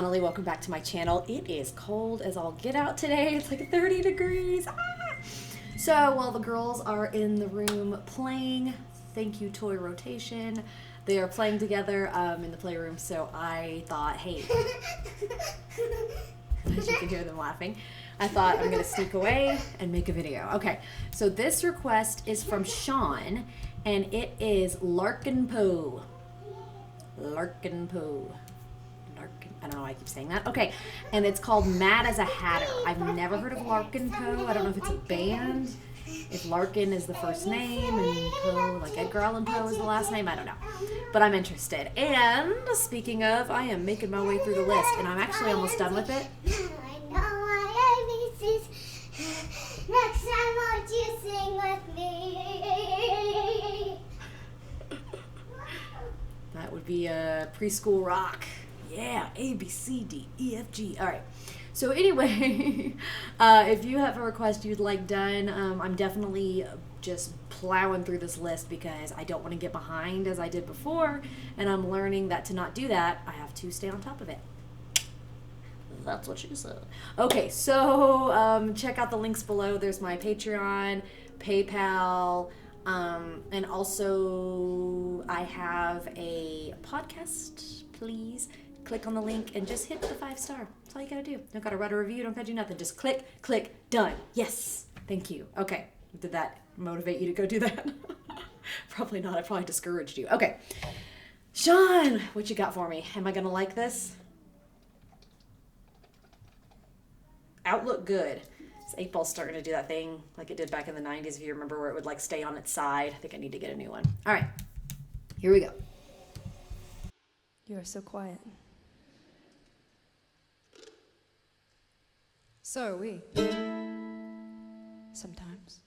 Annalie, welcome back to my channel. It is cold as all get out today. It's like 30 degrees. So while the girls are in the room playing, thank you Toy Rotation, they are playing together in the playroom, so I thought, hey, as you can hear them laughing, I thought I'm gonna sneak away and make a video. Okay, so this request is from Sean, and it is Larkin Poe. Larkin Poe. I don't know why I keep saying that. Okay, and it's called Mad as a Hatter. I've never heard of Larkin Poe. I don't know if it's a band, if Larkin is the first name and Poe, like Edgar Allan Poe is the last name. I don't know, but I'm interested. And speaking of, I am making my way through the list, and I'm actually almost done with it. I know my ABCs. Next time, won't you sing with me? That would be a preschool rock. Yeah, A, B, C, D, E, F, G. All right. So anyway, if you have a request you'd like done, I'm definitely just plowing through this list because I don't want to get behind as I did before, and I'm learning that to not do that, I have to stay on top of it. That's what she said. Okay, so check out the links below. There's my Patreon, PayPal, and also I have a podcast. Please click on the link and just hit the 5-star. That's all you gotta do. Don't gotta write a review, don't gotta do nothing. Just click, done. Yes, thank you. Okay, did that motivate you to go do that? Probably not, I probably discouraged you. Okay, Sean, what you got for me? Am I gonna like this? Outlook good. This 8-ball's starting to do that thing like it did back in the 90s, if you remember, where it would like stay on its side. I think I need to get a new one. All right, here we go. You are so quiet. So are we. Sometimes.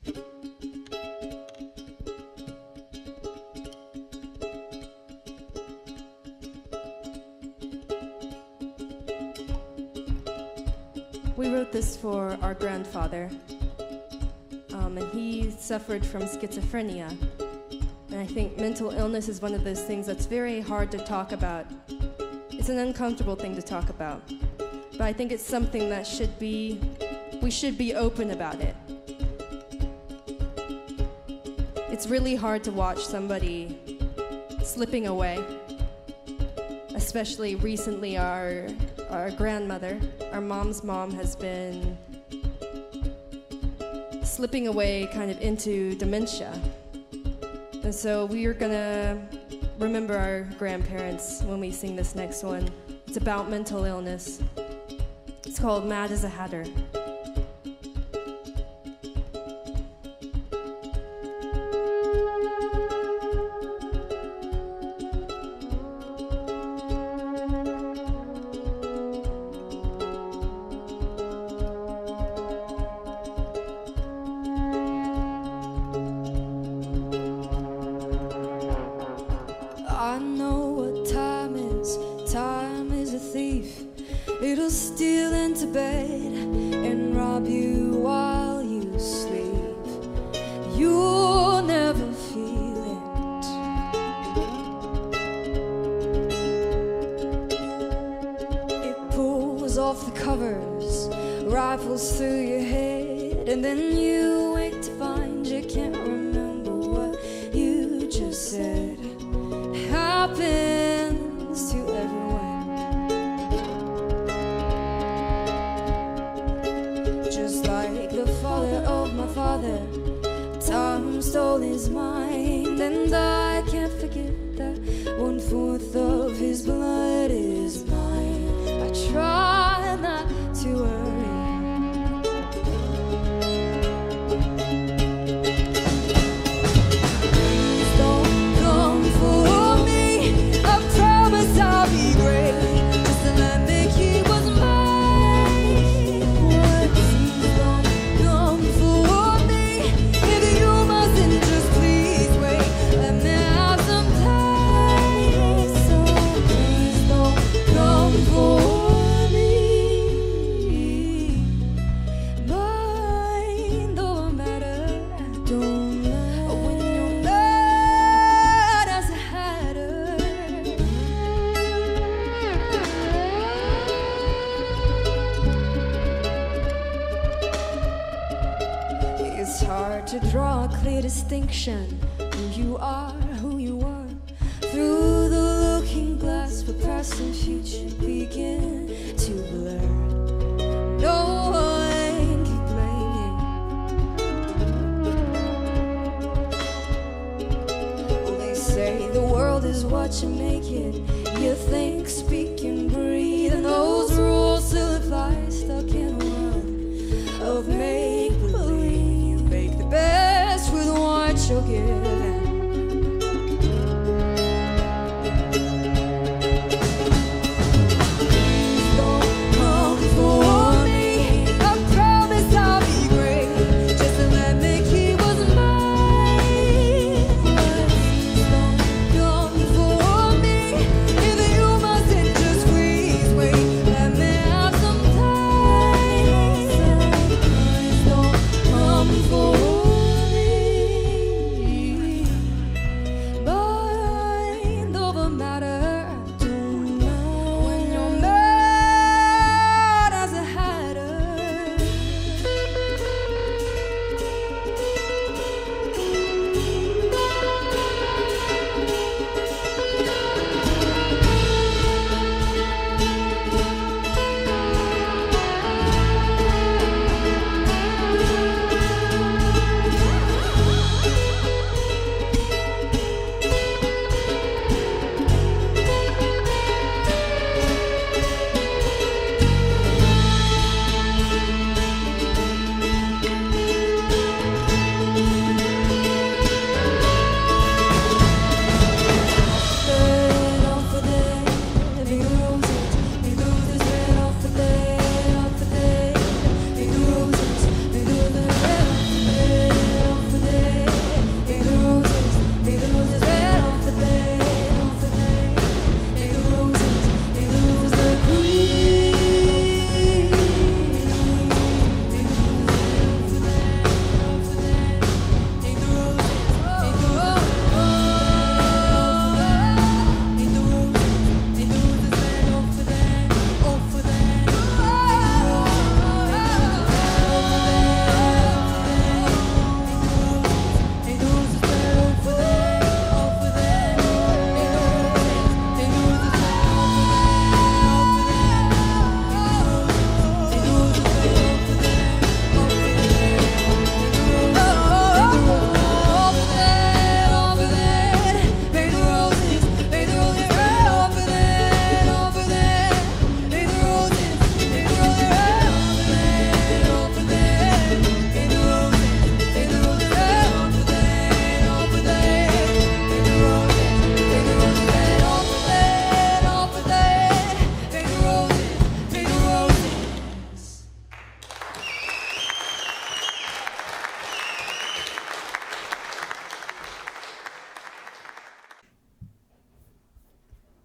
We wrote this for our grandfather, and he suffered from schizophrenia. And I think mental illness is one of those things that's very hard to talk about. It's an uncomfortable thing to talk about. But I think it's something that we should be open about it. It's really hard to watch somebody slipping away. Especially recently, our grandmother, our mom's mom, has been slipping away kind of into dementia. And so we are gonna remember our grandparents when we sing this next one. It's about mental illness. It's called Mad as a Hatter. I know what time is. Time is a thief. It'll steal into bed and rob you while you sleep. You'll never feel it. It pulls off the covers, rifles through your head, and then you wake to find you can't remember what you just said. Happens to everyone. Just like the father of my father, time stole his mind, and I can't forget that 1/4 of his blood is mine. I try not to worry. I'll be great, just to let me keep what's mine. Please don't come for me. If you mustn't, just please wait. Let me have some time. So please don't It's hard to draw a clear distinction. Who you are, who you were. Through the looking glass, where past and future begin to blur. No one can blame you. Well, they say the world is what you make it. You think, speak, and breathe, and those rules still apply. Stuck in a world of make-believe. You make the best with what you're given.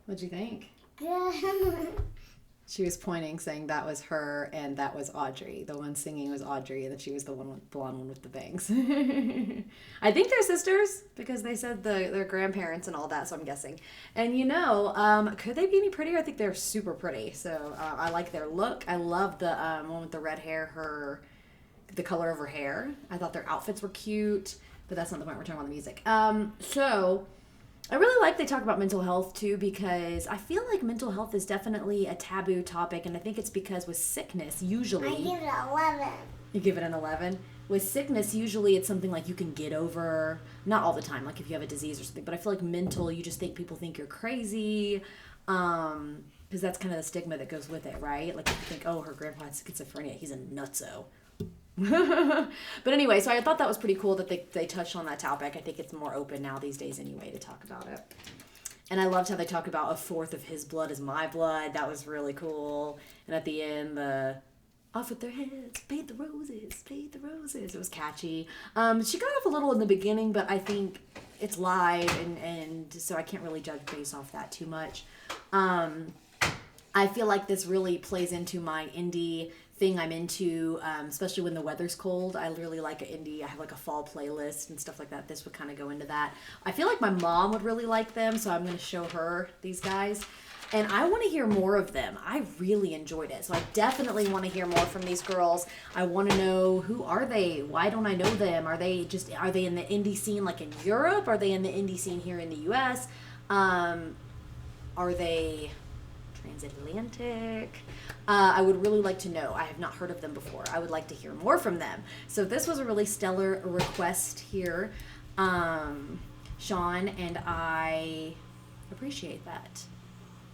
What'd you think? Good. She was pointing, saying that was her and that was Audrey. The one singing was Audrey, and that she was the one, blonde one with the bangs. I think they're sisters because they said their grandparents and all that, so I'm guessing. And could they be any prettier? I think they're super pretty. So I like their look. I love the one with the red hair, the color of her hair. I thought their outfits were cute, but that's not the point. We're talking about the music. So I really like they talk about mental health too, because I feel like mental health is definitely a taboo topic, and I think it's because with sickness, usually... I give it an 11. You give it an 11? With sickness, usually it's something like you can get over, not all the time, like if you have a disease or something, but I feel like mental, you just think people think you're crazy, because that's kind of the stigma that goes with it, right? Like if you think, oh, her grandpa had schizophrenia, he's a nutso. But anyway, so I thought that was pretty cool that they touched on that topic. I think it's more open now these days anyway to talk about it. And I loved how they talk about a fourth of his blood is my blood. That was really cool. And at the end, the off with their heads, paint the roses, paint the roses. It was catchy. She got off a little in the beginning, but I think it's live, and so I can't really judge based off that too much. I feel like this really plays into my indie thing I'm into, especially when the weather's cold. I really like indie. I have like a fall playlist and stuff like that. This would kind of go into that. I feel like my mom would really like them, so I'm going to show her these guys. and I want to hear more of them. I really enjoyed it. So I definitely want to hear more from these girls. I want to know, who are they? Why don't I know them? Are they in the indie scene like in Europe? Are they in the indie scene here in the US? Are they transatlantic? I would really like to know. I have not heard of them before. I would like to hear more from them. So this was a really stellar request here, Sean, and I appreciate that.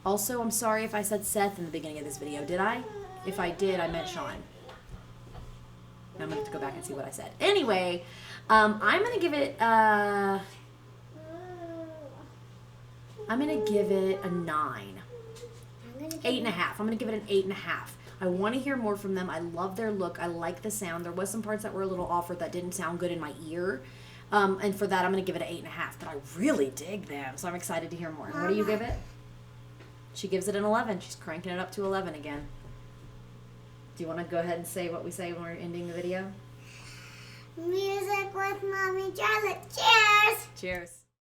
Also, I'm sorry if I said Seth in the beginning of this video. Did I? If I did, I meant Sean. I'm going to have to go back and see what I said. Anyway, I'm going to give it a 9. 8.5. I'm going to give it an 8.5. I want to hear more from them. I love their look. I like the sound. There was some parts that were a little off or that didn't sound good in my ear. And for that, I'm going to give it an 8.5. But I really dig them, so I'm excited to hear more. And what do you give it? She gives it an 11. She's cranking it up to 11 again. Do you want to go ahead and say what we say when we're ending the video? Music with Mommy Charlotte. Cheers! Cheers.